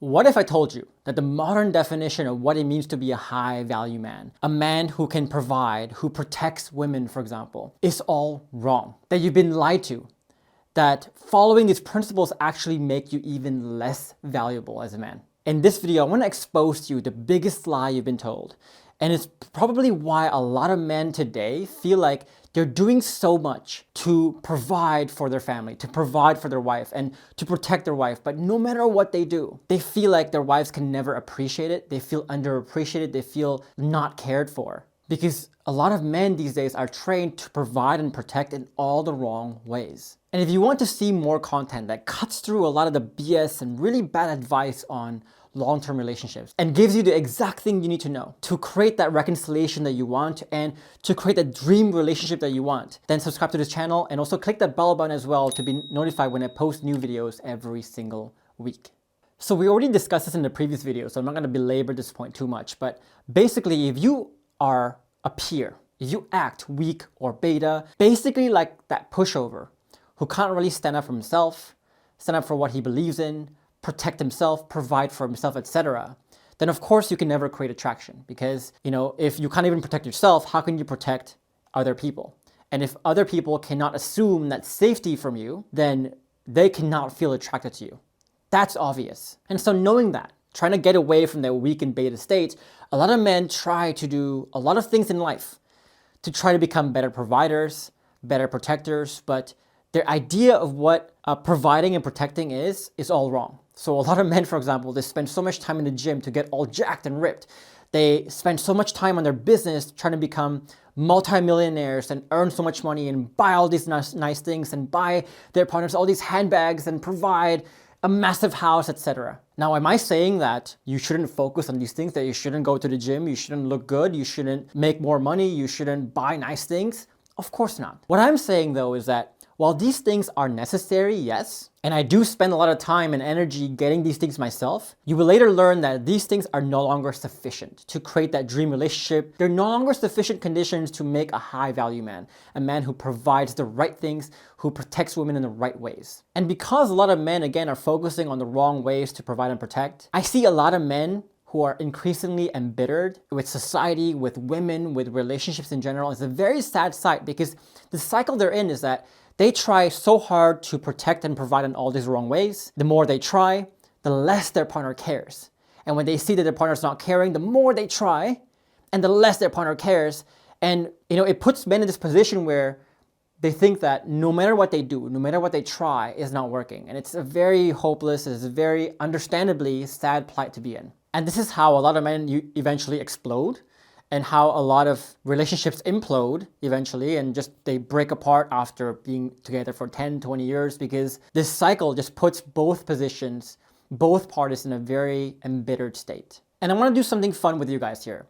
What if I told you that the modern definition of what it means to be a high value man, a man who can provide, who protects women, for example, is all wrong? That you've been lied to, that following these principles actually make you even less valuable as a man. In this video, I want to expose to you the biggest lie you've been told. And it's probably why a lot of men today feel like they're doing so much to provide for their family, to provide for their wife, and to protect their wife. But no matter what they do, they feel like their wives can never appreciate it. They feel underappreciated. They feel not cared for. Because a lot of men these days are trained to provide and protect in all the wrong ways. And if you want to see more content that cuts through a lot of the BS and really bad advice on long-term relationships and gives you the exact thing you need to know to create that reconciliation that you want and to create that dream relationship that you want, then subscribe to this channel and also click that bell button as well to be notified when I post new videos every single week. So we already discussed this in the previous video, so I'm not going to belabor this point too much, but basically if you are a peer, if you act weak or beta, basically like that pushover who can't really stand up for himself, stand up for what he believes in, protect himself, provide for himself, etc., then of course you can never create attraction because, if you can't even protect yourself, how can you protect other people? And if other people cannot assume that safety from you, then they cannot feel attracted to you. That's obvious. And so knowing that, trying to get away from that weak and beta state, a lot of men try to do a lot of things in life to try to become better providers, better protectors, but their idea of what providing and protecting is all wrong. So a lot of men, for example, they spend so much time in the gym to get all jacked and ripped. They spend so much time on their business trying to become multimillionaires and earn so much money and buy all these nice things and buy their partners all these handbags and provide a massive house, etc. Now, am I saying that you shouldn't focus on these things, that you shouldn't go to the gym, you shouldn't look good, you shouldn't make more money, you shouldn't buy nice things? Of course not. What I'm saying though is that while these things are necessary, yes, and I do spend a lot of time and energy getting these things myself, you will later learn that these things are no longer sufficient to create that dream relationship. They're no longer sufficient conditions to make a high value man, a man who provides the right things, who protects women in the right ways. And because a lot of men, again, are focusing on the wrong ways to provide and protect, I see a lot of men who are increasingly embittered with society, with women, with relationships in general. It's a very sad sight because the cycle they're in is that they try so hard to protect and provide in all these wrong ways. The more they try, the less their partner cares. And when they see that their partner's not caring, the more they try and the less their partner cares. And it puts men in this position where they think that no matter what they do, no matter what they try, is not working. And it's a very hopeless, it's a very understandably sad plight to be in. And this is how a lot of men eventually explode, and how a lot of relationships implode eventually and just they break apart after being together for 10, 20 years because this cycle just puts both positions, both parties in a very embittered state. And I want to do something fun with you guys here.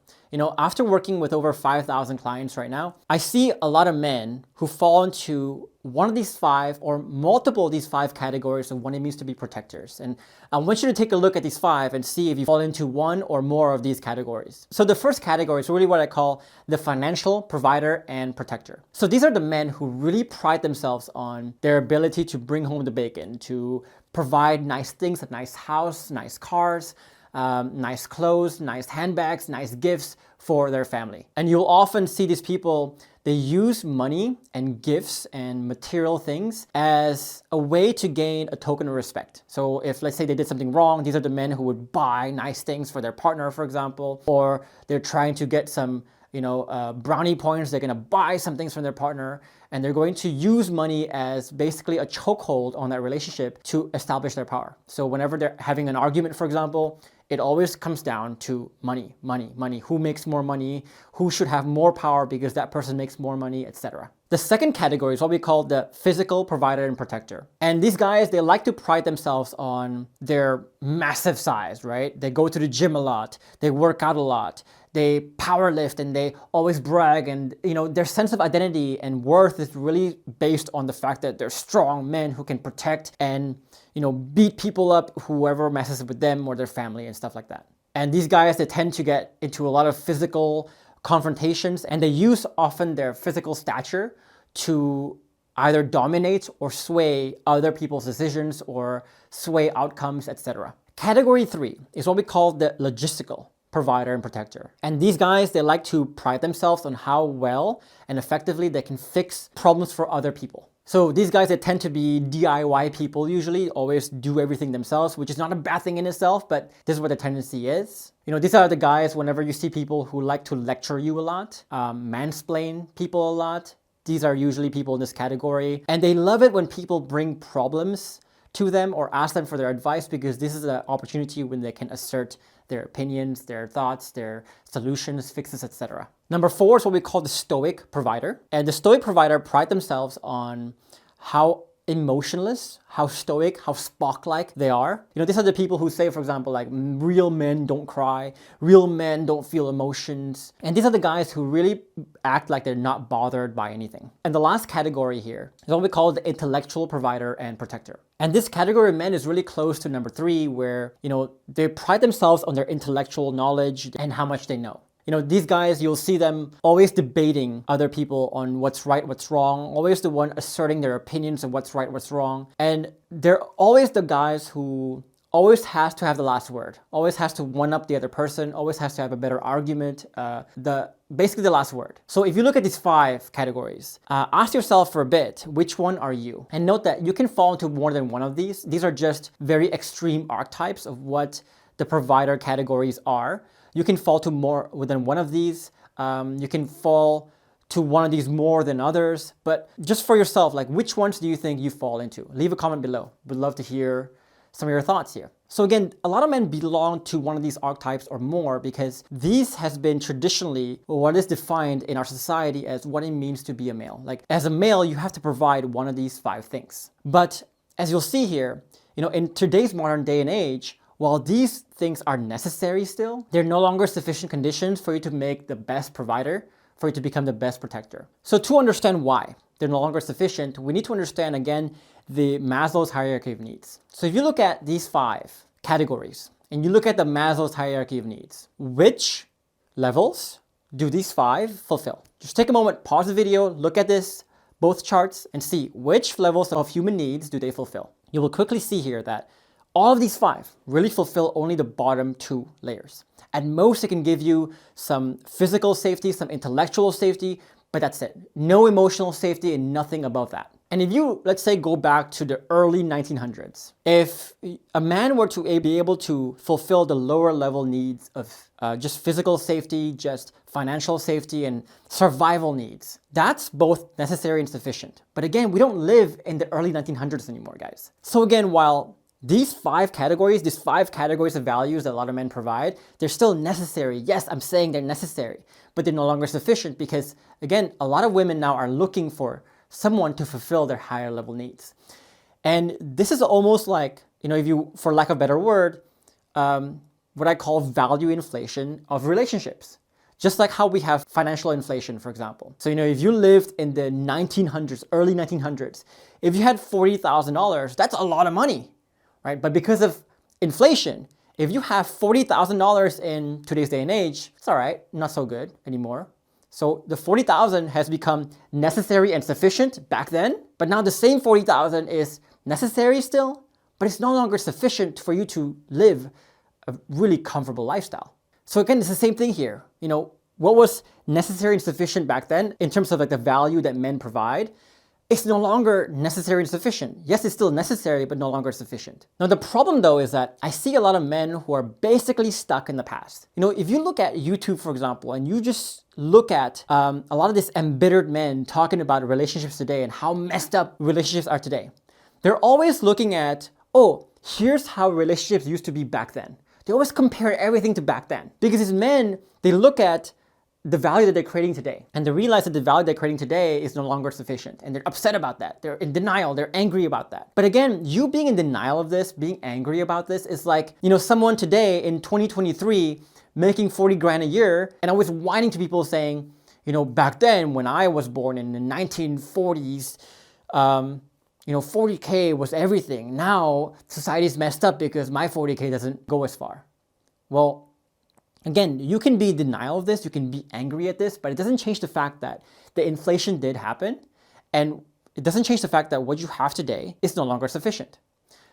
After working with over 5,000 clients right now, I see a lot of men who fall into one of these 5 or multiple of these 5 categories of what it means to be protectors. And I want you to take a look at these 5 and see if you fall into one or more of these categories. So the first category is really what I call the financial provider and protector. So these are the men who really pride themselves on their ability to bring home the bacon, to provide nice things, a nice house, nice cars, nice clothes, nice handbags, nice gifts for their family. And you'll often see these people, they use money and gifts and material things as a way to gain a token of respect. So if, let's say, they did something wrong, these are the men who would buy nice things for their partner, for example, or they're trying to get some brownie points, they're going to buy some things from their partner, and they're going to use money as basically a chokehold on that relationship to establish their power. So whenever they're having an argument, for example, it always comes down to money, money, money. Who makes more money? Who should have more power because that person makes more money, etc. The second category is what we call the physical provider and protector. And these guys, they like to pride themselves on their massive size, right? They go to the gym a lot, they work out a lot, they power lift, and they always brag, and their sense of identity and worth is really based on the fact that they're strong men who can protect and beat people up, whoever messes with them or their family and stuff like that. And these guys, they tend to get into a lot of physical confrontations, and they use often their physical stature to either dominate or sway other people's decisions or sway outcomes, etc. Category 3 is what we call the logistical provider and protector. And these guys, they like to pride themselves on how well and effectively they can fix problems for other people. So these guys, they tend to be DIY people usually, always do everything themselves, which is not a bad thing in itself, but this is what the tendency is. These are the guys, whenever you see people who like to lecture you a lot, mansplain people a lot, these are usually people in this category. And they love it when people bring problems to them or ask them for their advice, because this is an opportunity when they can assert their opinions, their thoughts, their solutions, fixes, etc. Number 4 is what we call the stoic provider. And the stoic provider pride themselves on how emotionless, how stoic, how Spock-like they are. These are the people who say, for example, like, real men don't cry, real men don't feel emotions. And these are the guys who really act like they're not bothered by anything. And the last category here is what we call the intellectual provider and protector. And this category of men is really close to number 3, where, they pride themselves on their intellectual knowledge and how much they know. These guys, you'll see them always debating other people on what's right, what's wrong, always the one asserting their opinions of what's right, what's wrong. And they're always the guys who always has to have the last word, always has to one-up the other person, always has to have a better argument, basically the last word. So if you look at these 5 categories, ask yourself for a bit, which one are you? And note that you can fall into more than one of these. These are just very extreme archetypes of what the provider categories are. You can fall to more than one of these. You can fall to one of these more than others. But just for yourself, like, which ones do you think you fall into? Leave a comment below. We'd love to hear some of your thoughts here. So again, a lot of men belong to one of these archetypes or more, because these has been traditionally what is defined in our society as what it means to be a male. Like, as a male, you have to provide one of these 5 things. But as you'll see here, in today's modern day and age, while these things are necessary still, they're no longer sufficient conditions for you to make the best provider, for you to become the best protector. So to understand why they're no longer sufficient, we need to understand, again, the Maslow's hierarchy of needs. So if you look at these 5 categories, and you look at the Maslow's hierarchy of needs, which levels do these 5 fulfill? Just take a moment, pause the video, look at this, both charts, and see which levels of human needs do they fulfill. You will quickly see here that all of these 5 really fulfill only the bottom 2 layers. At most, it can give you some physical safety, some intellectual safety, but that's it. No emotional safety and nothing above that. And if you, let's say, go back to the early 1900s, if a man were to be able to fulfill the lower level needs of just physical safety, just financial safety, and survival needs, that's both necessary and sufficient. But again, we don't live in the early 1900s anymore, guys. So again, while these 5 categories of values that a lot of men provide, they're still necessary. Yes, I'm saying they're necessary, but they're no longer sufficient, because, again, a lot of women now are looking for someone to fulfill their higher level needs. And this is almost like, if you, for lack of a better word, what I call value inflation of relationships. Just like how we have financial inflation, for example. So, if you lived in the 1900s, early 1900s, if you had $40,000, that's a lot of money. Right? But because of inflation, if you have $40,000 in today's day and age, it's all right, not so good anymore. So the $40,000 has become necessary and sufficient back then, but now the same $40,000 is necessary still, but it's no longer sufficient for you to live a really comfortable lifestyle. So again, it's the same thing here. What was necessary and sufficient back then in terms of like the value that men provide, it's no longer necessary and sufficient. Yes, it's still necessary, but no longer sufficient. Now, the problem though is that I see a lot of men who are basically stuck in the past. If you look at YouTube, for example, and you just look at a lot of these embittered men talking about relationships today and how messed up relationships are today, they're always looking at, oh, here's how relationships used to be back then. They always compare everything to back then. Because these men, they look at the value that they're creating today, and they realize that the value they're creating today is no longer sufficient, and they're upset about that. They're in denial, they're angry about that. But again, you being in denial of this, being angry about this, is like, someone today in 2023 making 40 grand a year, and always whining to people saying, back then when I was born in the 1940s, 40K was everything. Now society's messed up because my 40K doesn't go as far. Well, again, you can be in denial of this, you can be angry at this, but it doesn't change the fact that the inflation did happen, and it doesn't change the fact that what you have today is no longer sufficient.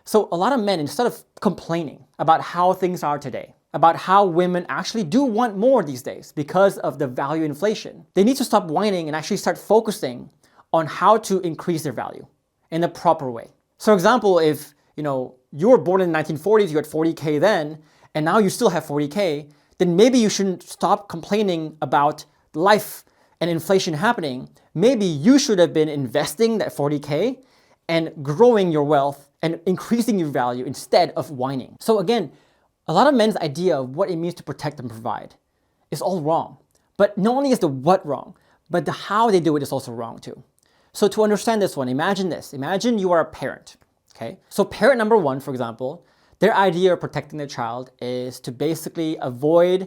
So a lot of men, instead of complaining about how things are today, about how women actually do want more these days because of the value inflation, they need to stop whining and actually start focusing on how to increase their value in the proper way. So for example, if you were born in the 1940s, you had 40K then, and now you still have 40K, then maybe you shouldn't stop complaining about life and inflation happening. Maybe you should have been investing that 40K and growing your wealth and increasing your value instead of whining. So again, a lot of men's idea of what it means to protect and provide is all wrong. But not only is the what wrong, but the how they do it is also wrong too. So to understand this one, imagine this. Imagine you are a parent, okay? So parent number one, for example, their idea of protecting their child is to basically avoid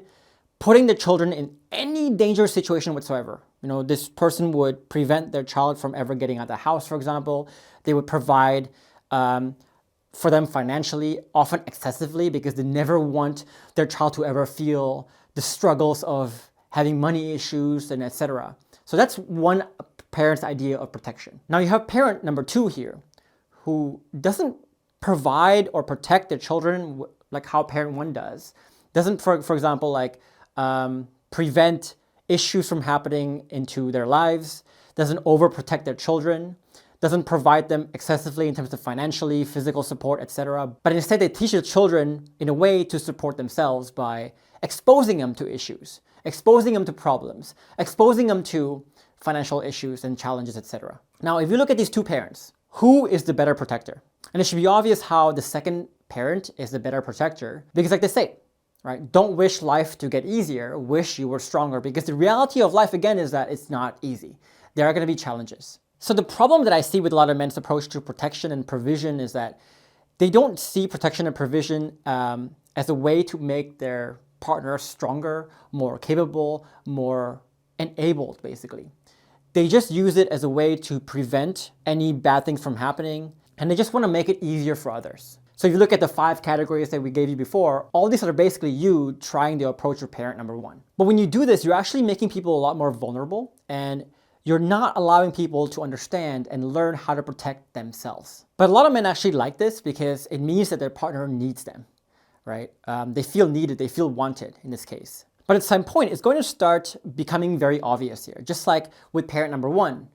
putting the children in any dangerous situation whatsoever. This person would prevent their child from ever getting out of the house, for example. They would provide for them financially, often excessively, because they never want their child to ever feel the struggles of having money issues and etc. So that's one parent's idea of protection. Now you have parent number two here, who doesn't provide or protect their children like how parent one does. Doesn't, for example, prevent issues from happening into their lives, doesn't overprotect their children, doesn't provide them excessively in terms of financially, physical support, etc. But instead they teach the children in a way to support themselves by exposing them to issues, exposing them to problems, exposing them to financial issues and challenges, etc. Now, if you look at these two parents, who is the better protector? And it should be obvious how the second parent is the better protector, because like they say, right? Don't wish life to get easier, wish you were stronger, because the reality of life, again, is that it's not easy. There are going to be challenges. So the problem that I see with a lot of men's approach to protection and provision is that they don't see protection and provision as a way to make their partner stronger, more capable, more enabled, basically. They just use it as a way to prevent any bad things from happening, and they just want to make it easier for others. So if you look at the 5 categories that we gave you before, all these are basically you trying to approach your parent number one. But when you do this, you're actually making people a lot more vulnerable, and you're not allowing people to understand and learn how to protect themselves. But a lot of men actually like this because it means that their partner needs them, right? They feel needed, they feel wanted in this case. But at some point, it's going to start becoming very obvious here, just like with parent number one,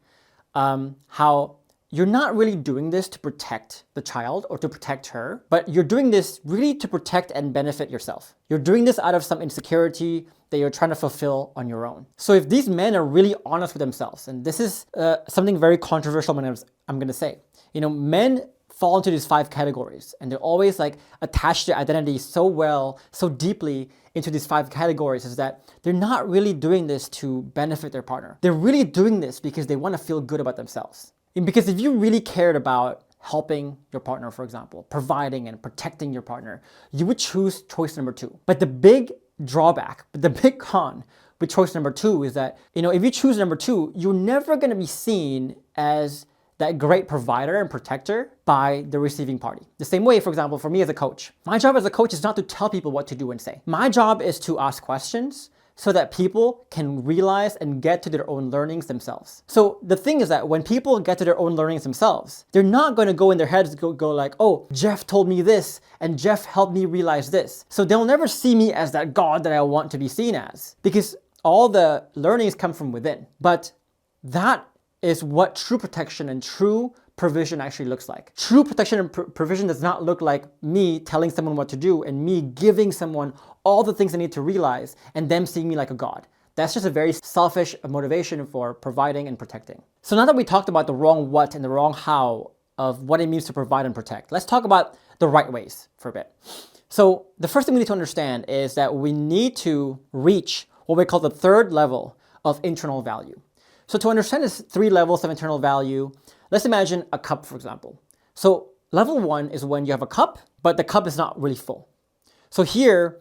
how you're not really doing this to protect the child or to protect her, but you're doing this really to protect and benefit yourself. You're doing this out of some insecurity that you're trying to fulfill on your own. So if these men are really honest with themselves, and this is something very controversial I'm going to say, men fall into these 5 categories, and they're always attach their identity so well, so deeply into these 5 categories, is that they're not really doing this to benefit their partner. They're really doing this because they want to feel good about themselves. And because if you really cared about helping your partner, for example, providing and protecting your partner, you would choose choice number 2. But the big drawback, the big con with choice number 2 is that, if you choose number 2, you're never going to be seen as that great provider and protector by the receiving party. The same way, for example, for me as a coach, my job as a coach is not to tell people what to do and say. My job is to ask questions so that people can realize and get to their own learnings themselves. So the thing is that when people get to their own learnings themselves, they're not going to go in their heads, go like, oh, Jeff told me this and Jeff helped me realize this. So they'll never see me as that God that I want to be seen as, because all the learnings come from within. But that is what true protection and true provision actually looks like. True protection and provision does not look like me telling someone what to do and me giving someone all the things they need to realize and them seeing me like a god. That's just a very selfish motivation for providing and protecting. So now that we talked about the wrong what and the wrong how of what it means to provide and protect, let's talk about the right ways for a bit. So the first thing we need to understand is that we need to reach what we call the 3rd level of internal value. So to understand this 3 levels of internal value, let's imagine a cup, for example. So level 1 is when you have a cup, but the cup is not really full. So here,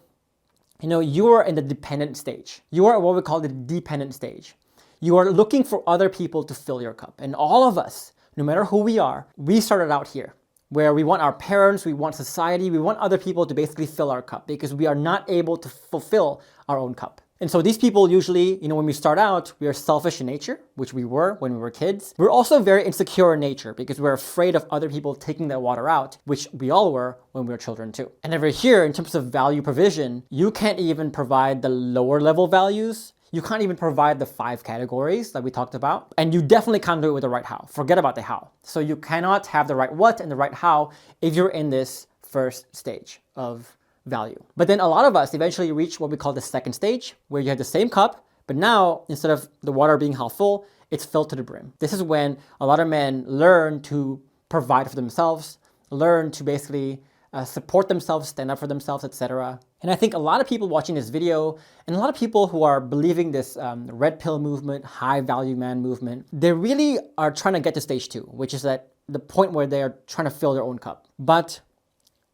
you are in the dependent stage. You are at what we call the dependent stage. You are looking for other people to fill your cup. And all of us, no matter who we are, we started out here, where we want our parents, we want society, we want other people to basically fill our cup because we are not able to fulfill our own cup. And so these people usually, when we start out, we are selfish in nature, which we were when we were kids. We're also very insecure in nature because we're afraid of other people taking their water out, which we all were when we were children too. And over here, in terms of value provision, you can't even provide the lower level values. You can't even provide the 5 categories that we talked about. And you definitely can't do it with the right how. Forget about the how. So you cannot have the right what and the right how if you're in this first stage of value. But then a lot of us eventually reach what we call the second stage, where you have the same cup, but now instead of the water being half full, it's filled to the brim. This is when a lot of men learn to provide for themselves, learn to basically support themselves, stand up for themselves, etc. And I think a lot of people watching this video and a lot of people who are believing this red pill movement, high value man movement, they really are trying to get to stage 2, which is at the point where they are trying to fill their own cup. But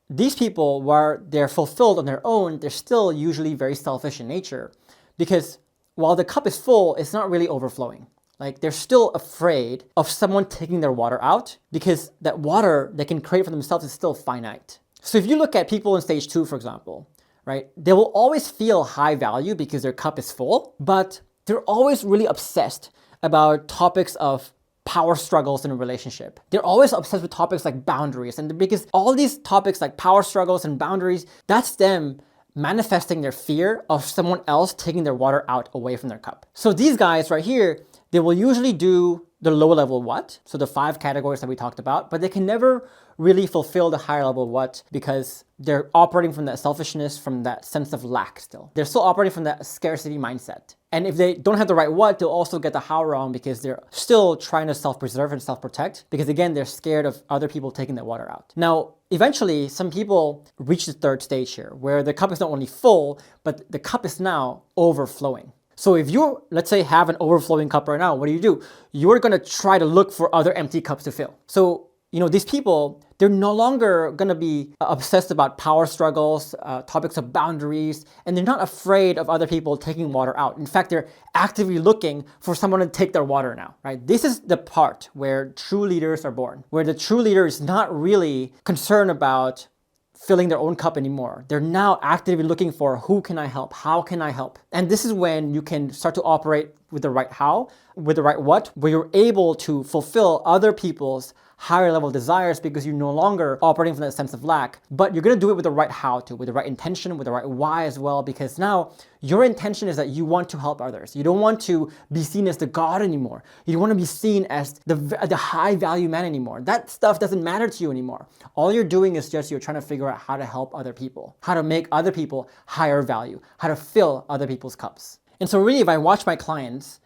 these people, while they're fulfilled on their own, they're still usually very selfish in nature, because while the cup is full, it's not really overflowing. Like, they're still afraid of someone taking their water out because that water they can create for themselves is still finite. So if you look at people in stage 2, for example, right, they will always feel high value because their cup is full, but they're always really obsessed about topics of power struggles in a relationship. They're always obsessed with topics like boundaries, and because all these topics like power struggles and boundaries, that's them manifesting their fear of someone else taking their water out away from their cup. So these guys right here, they will usually do the low level what, so the 5 categories that we talked about, but they can never really fulfill the higher level what because they're operating from that selfishness, from that sense of lack still. They're still operating from that scarcity mindset. And if they don't have the right what, they'll also get the how wrong because they're still trying to self-preserve and self-protect because again, they're scared of other people taking their water out. Now, eventually, some people reach the third stage here where the cup is not only full, but the cup is now overflowing. So if you, let's say, have an overflowing cup right now, what do? You're going to try to look for other empty cups to fill. So, these people, they're no longer going to be obsessed about power struggles, topics of boundaries, and they're not afraid of other people taking water out. In fact, they're actively looking for someone to take their water now, right? This is the part where true leaders are born, where the true leader is not really concerned about filling their own cup anymore. They're now actively looking for who can I help? How can I help? And this is when you can start to operate with the right how, with the right what, where you're able to fulfill other people's higher level desires because you're no longer operating from that sense of lack, but you're going to do it with the right how to, with the right intention, with the right why as well, because now your intention is that you want to help others. You don't want to be seen as the God anymore. You don't want to be seen as the high value man anymore. That stuff doesn't matter to you anymore. All you're doing is just you're trying to figure out how to help other people, how to make other people higher value, how to fill other people's cups. And so really, if I watch my clients,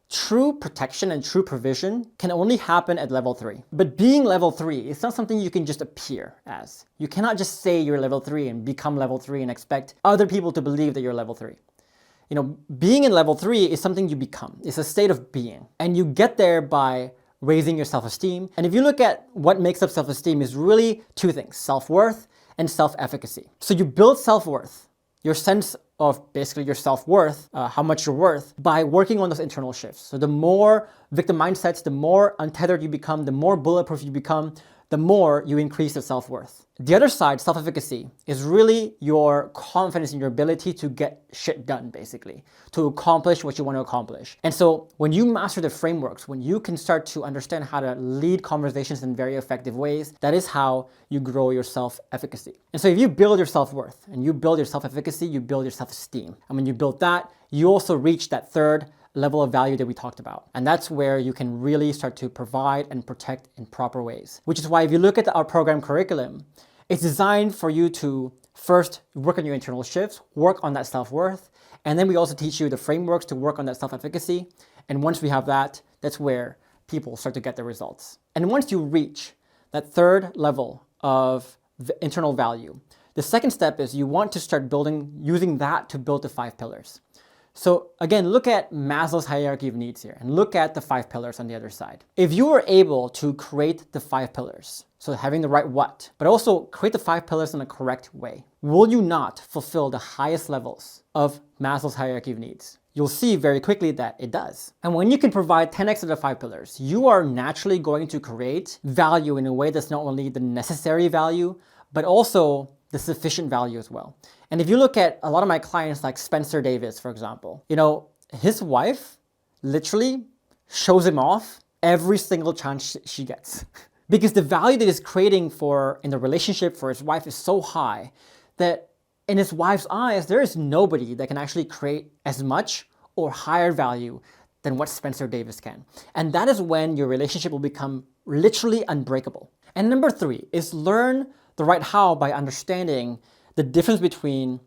true protection and true provision can only happen at level 3. But being level 3 is not something you can just appear as. You cannot just say you're level 3 and become level 3 and expect other people to believe that you're level 3. Being in level 3 is something you become. It's a state of being. And you get there by raising your self-esteem. And if you look at what makes up self-esteem is really 2 things, self-worth and self-efficacy. So you build self-worth, your sense of basically your self-worth, how much you're worth, by working on those internal shifts. So the more victim mindsets, the more untethered you become, the more bulletproof you become, the more you increase your self-worth. The other side, self-efficacy, is really your confidence in your ability to get shit done, basically, to accomplish what you want to accomplish. And so when you master the frameworks, when you can start to understand how to lead conversations in very effective ways, that is how you grow your self-efficacy. And so if you build your self-worth and you build your self-efficacy, you build your self-esteem. And when you build that, you also reach that third level of value that we talked about. And that's where you can really start to provide and protect in proper ways. Which is why if you look at our program curriculum, it's designed for you to first work on your internal shifts, work on that self-worth, and then we also teach you the frameworks to work on that self-efficacy. And once we have that, that's where people start to get the results. And once you reach that third level of internal value, the second step is you want to start using that to build the 5 pillars. So again, look at Maslow's hierarchy of needs here and look at the 5 pillars on the other side. If you were able to create the 5 pillars, so having the right what, but also create the 5 pillars in a correct way, will you not fulfill the highest levels of Maslow's hierarchy of needs? You'll see very quickly that it does. And when you can provide 10x of the 5 pillars, you are naturally going to create value in a way that's not only the necessary value, but also the sufficient value as well. And if you look at a lot of my clients like Spencer Davis, for example, his wife literally shows him off every single chance she gets. Because the value that he's creating in the relationship for his wife is so high that in his wife's eyes, there is nobody that can actually create as much or higher value than what Spencer Davis can. And that is when your relationship will become literally unbreakable. And number 3 is learn the right how by understanding the difference between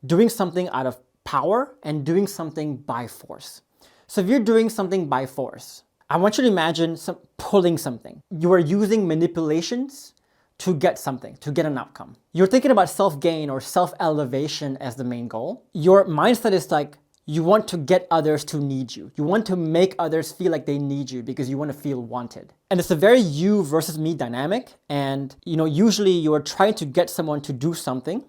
doing something out of power and doing something by force. So if you're doing something by force, I want you to imagine pulling something. You are using manipulations to get something, to get an outcome. You're thinking about self-gain or self-elevation as the main goal. Your mindset is like, you want to get others to need you. You want to make others feel like they need you because you want to feel wanted. And it's a very you versus me dynamic. And usually you are trying to get someone to do something.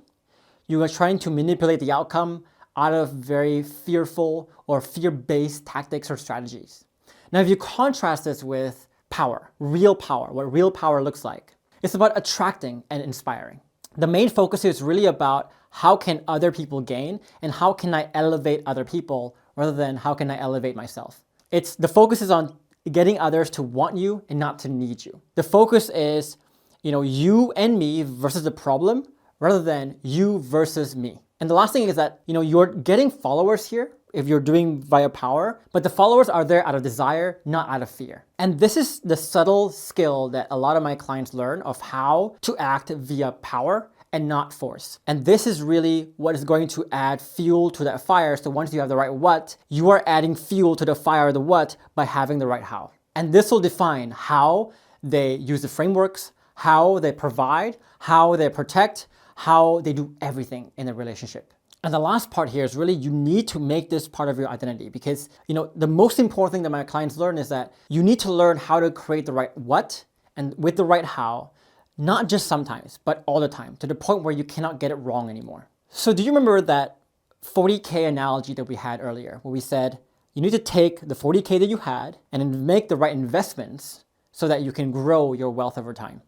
You are trying to manipulate the outcome out of very fearful or fear-based tactics or strategies. Now, if you contrast this with power, what real power looks like, it's about attracting and inspiring. The main focus here is really about how can other people gain and how can I elevate other people rather than how can I elevate myself. The focus is on getting others to want you and not to need you. The focus is, you and me versus the problem rather than you versus me. And the last thing is that, you're getting followers here if you're doing via power, but the followers are there out of desire, not out of fear. And this is the subtle skill that a lot of my clients learn of how to act via power and not force. And this is really what is going to add fuel to that fire. So once you have the right what, you are adding fuel to the fire of the what by having the right how. And this will define how they use the frameworks, how they provide, how they protect, how they do everything in a relationship. And the last part here is really you need to make this part of your identity because, the most important thing that my clients learn is that you need to learn how to create the right what and with the right how, not just sometimes, but all the time, to the point where you cannot get it wrong anymore. So do you remember that 40K analogy that we had earlier, where we said you need to take the 40K that you had and make the right investments so that you can grow your wealth over time?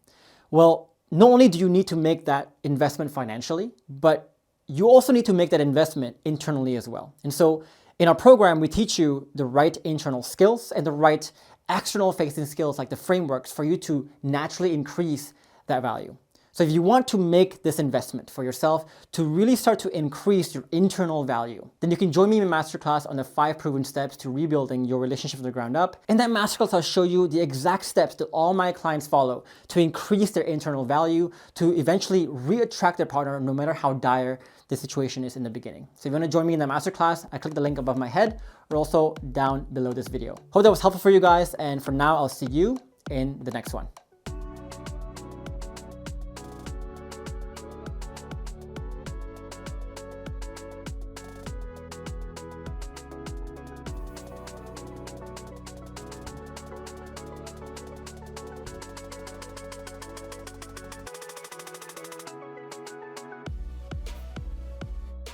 Well, not only do you need to make that investment financially, but you also need to make that investment internally as well. And so in our program, we teach you the right internal skills and the right external facing skills like the frameworks for you to naturally increase that value. So if you want to make this investment for yourself to really start to increase your internal value, then you can join me in my masterclass on the 5 proven steps to rebuilding your relationship from the ground up. In that masterclass, I'll show you the exact steps that all my clients follow to increase their internal value, to eventually re-attract their partner no matter how dire the situation is in the beginning. So if you want to join me in the masterclass, I click the link above my head or also down below this video. Hope that was helpful for you guys. And for now, I'll see you in the next one.